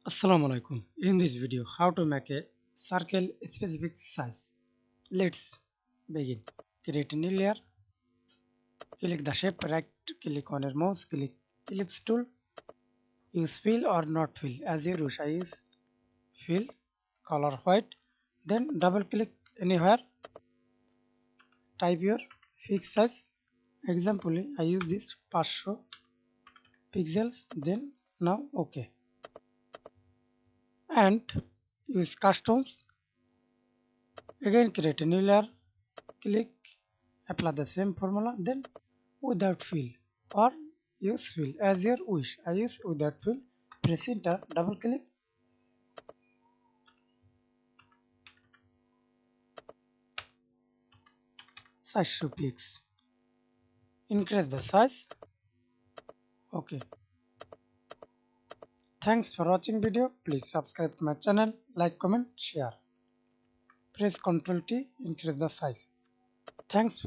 Assalamu alaikum. In this video, how to make a circle specific size. Let's begin. Create a new layer. Click the shape, right click on your mouse, click ellipse tool. Use fill or not fill as you wish. I use fill, color white. Then double click anywhere. Type your fixed size. Example, I use this 500 pixels. Then now OK. And use customs. Again create a new layer. Click apply the same formula, then without fill or use fill as your wish. I use without fill. Press enter, double click, size should px. Increase the size. Okay. Thanks for watching video. Please subscribe to my channel, like, comment, share. Press Ctrl T, increase the size. Thanks.